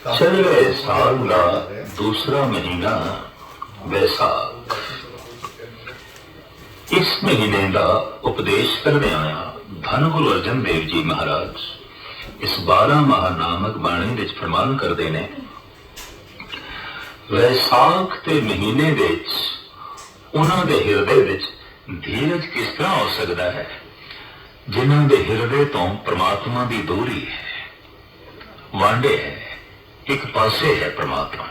चले साल का दूसरा महीना बैसाख। इस महीने का उपदेश करने आया धन गुरु अर्जन देव जी महाराज इस 12 माह नामक बाणी विच फरमान करते ने, वैसाख के महीने विच उन्हां दे हिरदे विच धीरज किस तरह हो सकता है जिन्हां दे हिरदे तो परमात्मा की दूरी है, वांडे है, एक पासे है परमात्मा।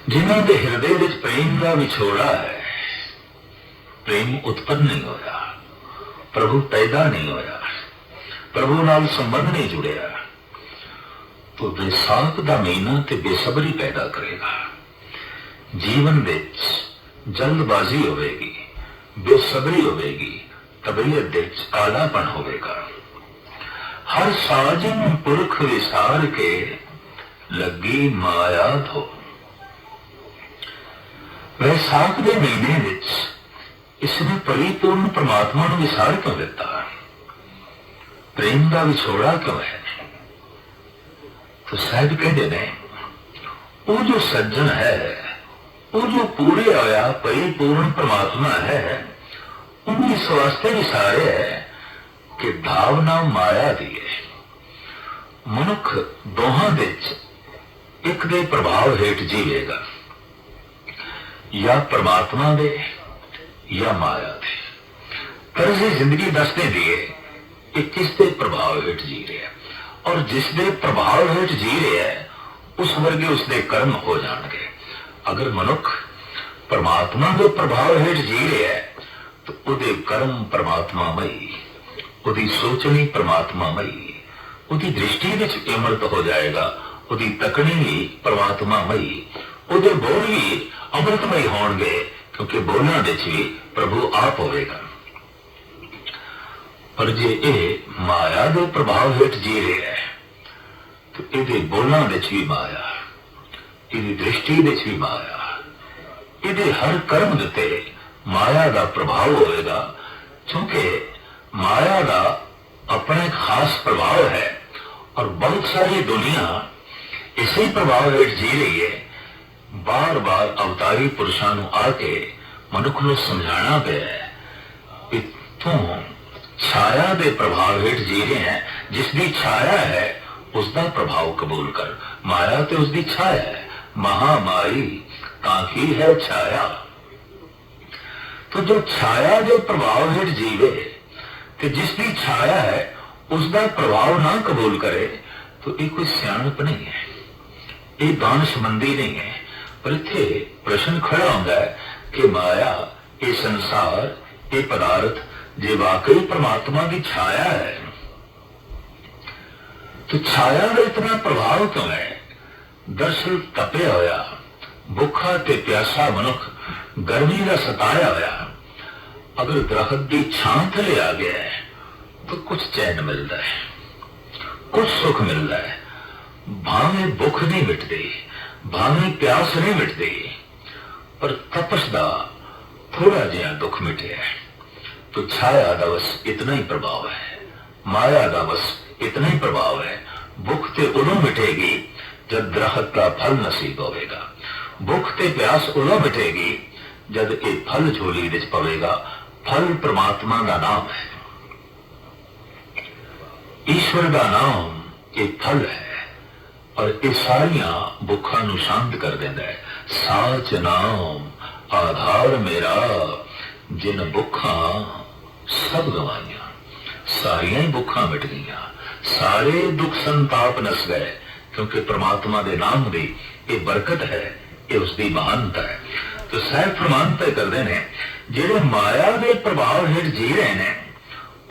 जिन्हां दे हिरदे विच प्रेम का विछोड़ा है, प्रेम उत्पन्न नहीं होया, प्रभु पैदा नहीं होया, प्रभु नाल संबंध नहीं जुड़िया, तो वैसाख का महीना ते बेसब्री पैदा करेगा। जीवन विच जल्दबाजी होगी, बेसब्री होगी, तबीयत विच कालापन होगा। हर साजन पुरख विसार के लगी माया धो। वैसाख के महीने विच इसने परिपूर्ण परमात्मा को विसार क्यों दिता? प्रेम का विछोड़ा क्यों है? तो साहब कहते ने, वो जो सज्जन है, वो जो पूरे होया परिपूर्ण परमात्मा है, उन्हें इस वास्ते विसारे है कि भावना माया दी है। मनुख दोहां विच एक दे प्रभाव हेठ जीवेगा, या परमात्मा दे या माया दे। तरज़े जिंदगी दसते दिए एक किसके प्रभाव हेठ जी रहा है, और जिसके प्रभाव हेठ जी रहा है उस वर्गे उसके कर्म हो जाएंगे। अगर मनुख परमात्मा के प्रभाव हेठ जी रहा है तो उहदे कर्म परमात्मामई, उहदी सोचनी परमात्मामई, उहदी दृष्टि विच अमृत हो जाएगा, उहदी तकनी भी परमात्मामई, उहदे बोल भी अमृतमय होणगे, क्योंकि बोलना विच भी प्रभु आप होवेगा। पर जे ये माया के प्रभाव हेठ जी रहा है तो ये बोलना विच भी माया, ये दृष्टि विच भी माया, ये हर कर्म उत्ते माया का प्रभाव होएगा। क्योंकि माया का अपना एक खास प्रभाव है, और बहुत सारी दुनिया इसी प्रभाव हेठ जी रही है। बार बार अवतारी पुरुषों को आके मनुख को समझाना पाया है कि तू छाया के प्रभाव हेठ जी रहे हैं, जिसकी छाया है उसका प्रभाव कबूल कर। माया तो उसकी छाया है, महामारी ताकि है छाया। तो जो छाया के प्रभाव हेठ जीवे, तो जिसकी छाया है उसका प्रभाव ना कबूल करे, तो ये कोई सियाणप नहीं है, ये दानशमंदी नहीं है। पर इत्थे प्रश्न खड़ा होता है कि माया, ये संसार, ये पदार्थ जे वाकई परमात्मा की छाया है, तो छाया का इतना प्रभाव क्यों है? दरअसल तपया होया, भुखा ते प्यासा मनुख गर्मी का सताया होया, अगर दरख्त की छां थले आ गया है तो कुछ चैन मिलता है, कुछ सुख मिलता है। भावे भुख नहीं मिटती, भावे प्यास नहीं मिटती, पर तपस का थोड़ा जिहा दुख मिटे है। तो छाया का बस इतना ही प्रभाव है, माया का बस इतना ही प्रभाव है। भुख ते उदों मिटेगी जब दरख्त का फल नसीब होगा, भुख ते प्यास उदों मिटेगी जब ये फल झोली विच पवेगा। फल परमात्मा का नाम है, ईश्वर का नाम ये फल है, और ये सारिया भुखा नू शांत कर देता है। साच नाम आधार मेरा, जिन भुखा सब गवाइया। सारिया ही भुखा मिट गईया, सारे दुख संताप नस गए, क्योंकि परमात्मा के नाम की ये बरकत है, ये उसकी महानता है। तो साहब फरमान तय करते हैं, जेडे माया के प्रभाव हेठ जी रहे ने,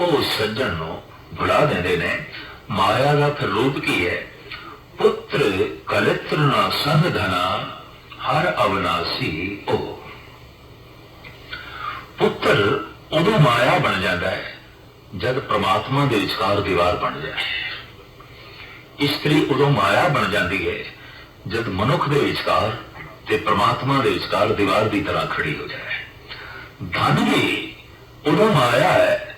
वो सज्जन को भुला देंदे ने। माया का फिर रूप की है? पुत्र कलित्र न संग धना, हर अविनाशी ओ। पुत्र उदों माया बन जाता है जब परमात्मा के विचकार दीवार बन जाए। स्त्री उदों माया बन जाती है जब मनुख के विचकार ते परमात्मा के विचकार दीवार की तरह खड़ी हो जाए। धन भी उदों माया है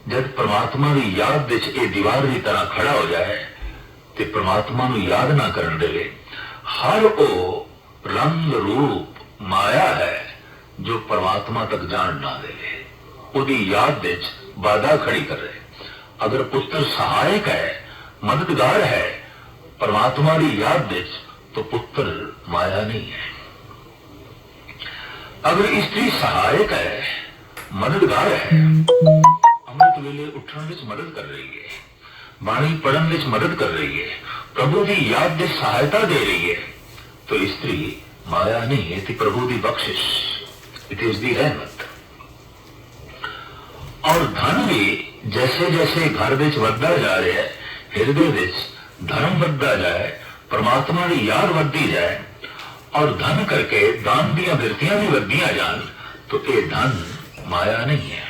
जब परमात्मा की याद विच ये दीवार की तरह खड़ा हो जाए, ਤੇ ਪ੍ਰਮਾਤਮਾ ਨੂੰ ਯਾਦ ਨਾ ਕਰਨ ਦੇਵੇ। ਹਰ ਉਹ ਰੰਗ ਰੂਪ ਮਾਇਆ ਹੈ ਜੋ परमात्मा तक जान ना दे, ਉਹਦੀ याद ਵਿੱਚ बाधा खड़ी करे। अगर पुत्र सहायक है, मददगार है परमात्मा की याद ਵਿੱਚ, तो पुत्र माया नहीं है। अगर स्त्री सहायक है, मददगार है, अमृत वेले उठने ਵਿੱਚ मदद कर रही है, बाणी पढ़न ਵਿੱਚ मदद कर रही है, प्रभु की याद ਵਿੱਚ सहायता दे रही है, तो स्त्री माया नहीं है, थी प्रभु की बख्शिश, इट इज दी रहमत। और धन भी जैसे जैसे घर विच वधदा जा रहा है, हृदय विच धर्म वधदा जाए, परमात्मा की याद वधदी जाए, और धन करके दान दियां वृत्तियां भी वधदियां जान, तो ये धन माया नहीं है,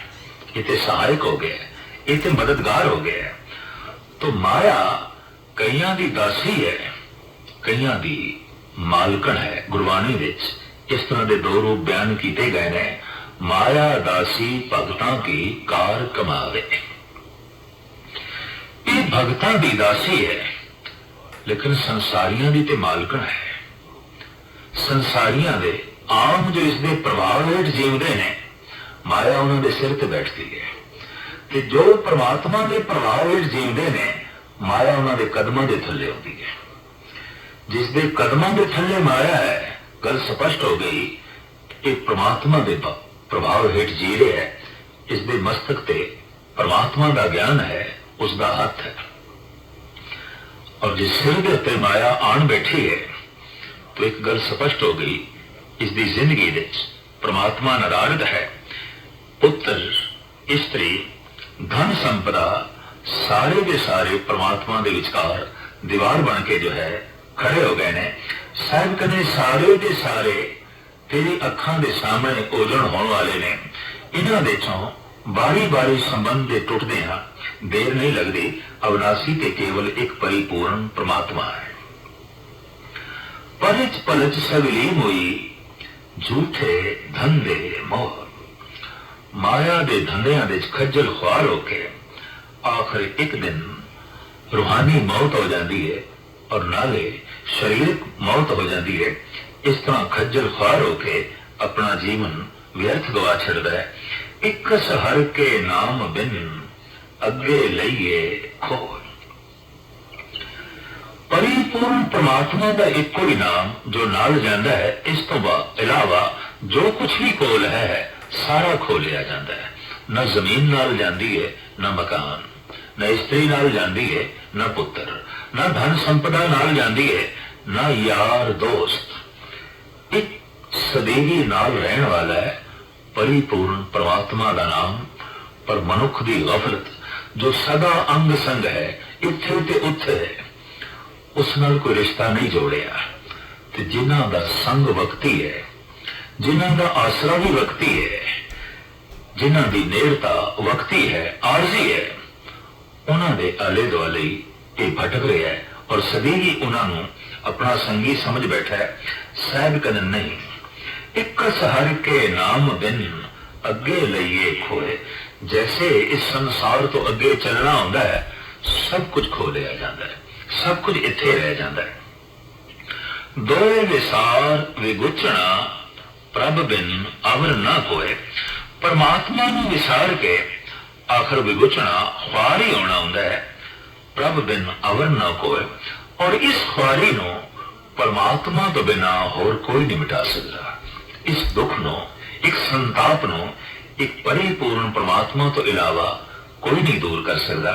ये तो सहायक हो गया, ये तो मददगार हो गया। तो माया कईयां दी दासी है, कईयां दी मालकन है। गुरबाणी विच इस तरह के दो रूप बयान किए गए ने। माया दासी भगतां की कार कमावे। ये भगतां दी दासी है, लेकिन संसारियां दी ते मालकन है। संसारियां दे आम जो इसके प्रभाव हेठ जीवते ने, माया उन्होंने दे सिर ते बैठती है, ते जो परमात्मा के प्रभाव हेठ जीवते ने, माया उन्होंने दे कदमां दे थल्ले होती है। जिसके कदमां के थल्ले माया है, गल स्पष्ट हो गई कि परमात्मा के प्रभाव हेठ जी रहे है, इसके मस्तक ते परमात्मा का ज्ञान है, उसका हाथ है। और जिस सिर के उत्ते माया आन बैठी है, तो एक गल स्पष्ट हो गई, इसकी जिंदगी विच परमात्मा नरारद है। पुत्र, स्त्री, धन संपदा सारे के सारे परमात्मा के विचकार दीवार बन के जो है खड़े हो गए ने। साहब कहने सारे के सारे तेरी अखां दे सामने ओजन होने वाले ने। इन्हां दे चों बारी बारी संबंध दे टुटदे हां, देर नहीं लगती। अविनाशी ते केवल एक परिपूर्ण परमात्मा है। पलच पलच सविलीन हुई झूठे धंधे मोह। माया दे धंधियां दे खज्जल खुआर होके आखिर एक दिन रूहानी मौत हो जाती है, और नाले शरीरक मौत हो जाती है। इस तरह खज्जल खुआर होके अपना जीवन व्यर्थ गवा छड़ता है। एक हर के नाम बिन अगे लईए खोज। परिपूर्ण परमात्मा का एको ही नाम जो नाल जाता है, इस तो इलावा जो कुछ भी कोल है सारा खो लिया जाता है। न जमीन नाल जाती है, न मकान, न स्त्री नाल जाती है, न पुत्र, न धन संपदा नाल जाती है, न यार दोस्त। एक सदैवी नाल रहने वाला है परिपूर्ण परमात्मा का नाम। पर मनुख की गफलत जो सदा अंग संग है, इत्थे ते उत्थे है, उस नाल कोई रिश्ता नहीं जोड़िया। ते जिन्हां दा संग वक्ती है, जिन्हां दा आसरा भी वक्ती है, जिन्हां दी नेड़ता वक्ती है, आरजी है, उन्हां दे आले दुआले ये भटक रहा है, और सदैवी उन्होंने अपना संगी समझ बैठा है। साहब कदन नहीं, एक हर के नाम बिन अगे लईए खोए। जैसे इस संसार तो अगे चलना होता है, सब कुछ खो लिया जाता है, सब कुछ इत्थे रह जाता है। दो विसार विगुचना प्रभ बिन अवर ना कोए। परमात्मा नूं विसार के आखिर विगुचना ख्वार ही होना होता है, प्रभ बिन अवर ना कोए। और इस ख्वारी नो परमात्मा तो बिना होर कोई नहीं मिटा सकता। इस दुख नो, एक संताप नो, एक परिपूर्ण परमात्मा तो इलावा कोई नहीं दूर कर सकता।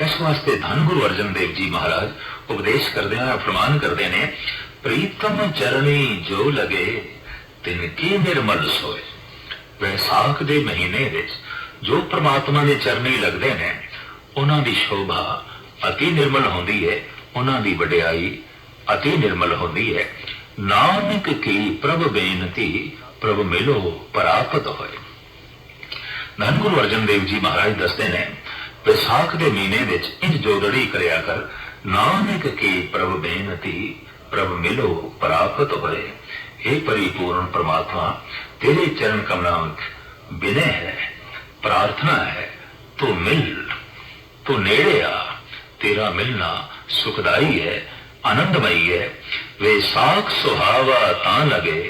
इस वास्ते धन गुरु अर्जन देव जी महाराज उपदेश करते हैं, फरमान करते हैं, प्रीतम चरणी जो लगे तिनकी निर्मल सोए। वैसाख के महीने विच जो परमात्मा के चरणी लगते हैं, उन्हां दी शोभा अति निर्मल होती है, उन्हां दी वडियाई अति निर्मल होती है। नानक की प्रभ बेनती प्रभ मिलो परापत होए। धन गुरु अर्जन देव जी महाराज दसते ने, विसाख के महीने विच इंज जोदड़ी करया कर, नानक की प्रभ बेनती प्रभ मिलो परापत होए। हे परिपूर्ण परमात्मा, तेरे चरण कमलों विनय है, प्रार्थना है, तू मिल, तू नेड़े आ। तेरा मिलना सुखदाई है, आनंदमयी है। वैसाख सुहावा तां लगे,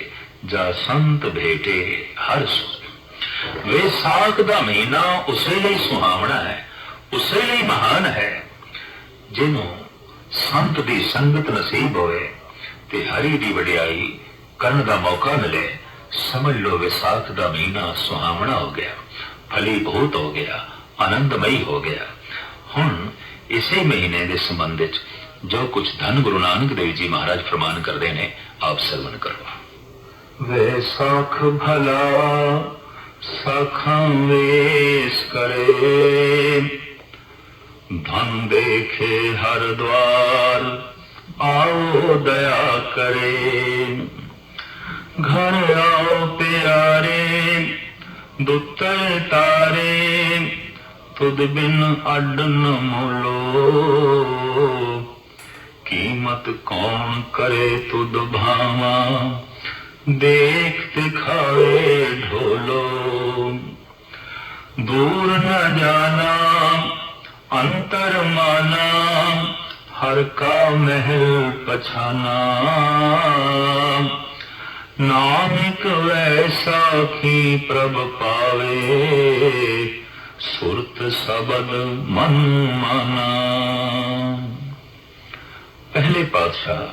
जा संत भेटे हर सुख। वैसाख दा महीना उसे लिए सुहावना है, उसे लिए महान है जिन्हों संत दी संगत नसीब होए ते हरि दी वडियाई करन दा मौका मिले। समझ लो वैसाख दा महीना सुहावना हो गया, फली बहुत हो गया, आनंदमयी हो गया। हुण इसे महीने के संबंध विच जो कुछ धन गुरु नानक देव जी महाराज फरमान करते ने, आप सरवण करो। वैसाख भला साखा वेश करे, धन देखे हर द्वार आओ दया करे। घर आओ प्यारे दुत्तर तारे, तुद बिन अड न मोलो। कीमत कौन करे तुद भावा, देख दिखावे ढोलो। दूर न जाना अंतर माना, हर का महल पछाना। नानक वैसा की प्रभ पावे, सुरत सबद मन माना। पहले पातशाह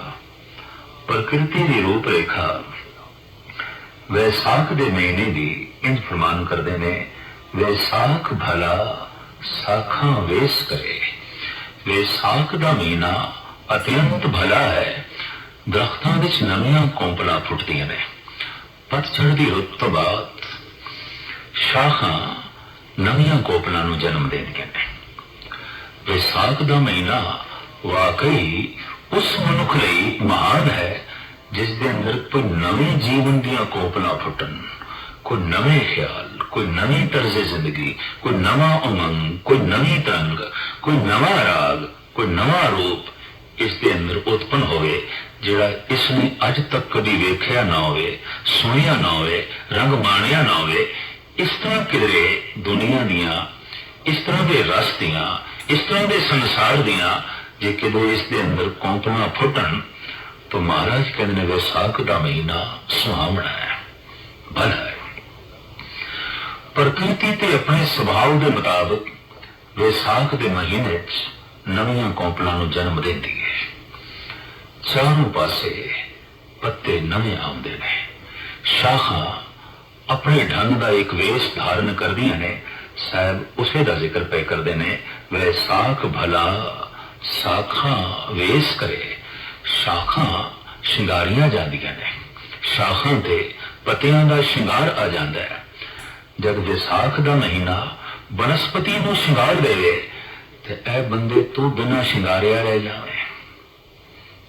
प्रकृति की रूपरेखा वैसाख के महीने की इंज फरमान करते ने, वैसाख भला साखा वेश करे। वैसाख का महीना अत्यंत भला है। दरख्तां विच नवीं कौंपलां फुटदियां ने। पतझड़ की रुत तो बाद शाखां नवीं कोपलां नूं जन्म देंदियां ने। वैसाख का महीना वाकई उस मनुख लई महान है जिस दे अंदर कोई नवीं जीवन दीयां कोपलां फुटन, कोई नवे ख्याल, कोई नवी तर्ज जिंदगी, कोई नवा उमंग, कोई नवी तरंग, कोई नवा राग, कोई नवा रूप इस दे अंदर उत्पन्न होवे, जिहड़ा इसने अज तक कभी वेख्या ना होवे, सुनिया ना होवे, रंग माणिया ना होवे। इस तरह किधरे दुनिया दियां, इस तरह के रस दियां, इस तरह के संसार दियां जे किधरे इस दे अंदर कौंपलां फुटन, तो महाराज कहते वैसाख का महीना सुहावना है, भला है। प्रकृति ते अपने स्वभाव के मुताबिक वैसाख के महीने नवीं कौंपलां नूं जन्म देती है। चारों पासे पत्ते नवे आउंदे ने, शाखां अपने ढंग का एक वेश धारण करदियां ने। साहब उसे का जिक्र पे करते ने, वैसाख भला साखा वेश करे। शाखां शिंगारियां जांदियां ने, शाखां ते पत्तियां का शिंगार आ जाता है। जब वैसाख का महीना बनस्पति नूं शिंगार देवे ते ऐ बंदे तू बिना शिंगारिया रह जावे,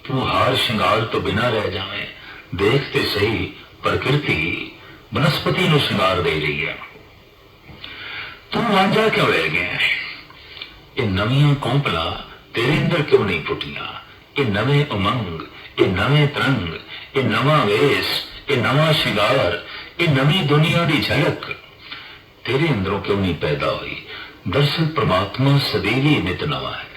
तू हार शिंगार तो बिना रह जावे। देखते सही प्रकृति बनस्पति नूं शिंगार दे रही है, तू वांझा क्यों रह गया? ये नवीं कौंपला तेरे अंदर क्यों नहीं फुटियां? ये नवे उमंग, ये नवे तरंग, ये नवा वेश, ये नवा शिंगार, ये नवी दुनिया की झलक तेरे अंदरों क्यों नहीं पैदा हुई? दरअसल परमात्मा सदैव ही नित नवा है।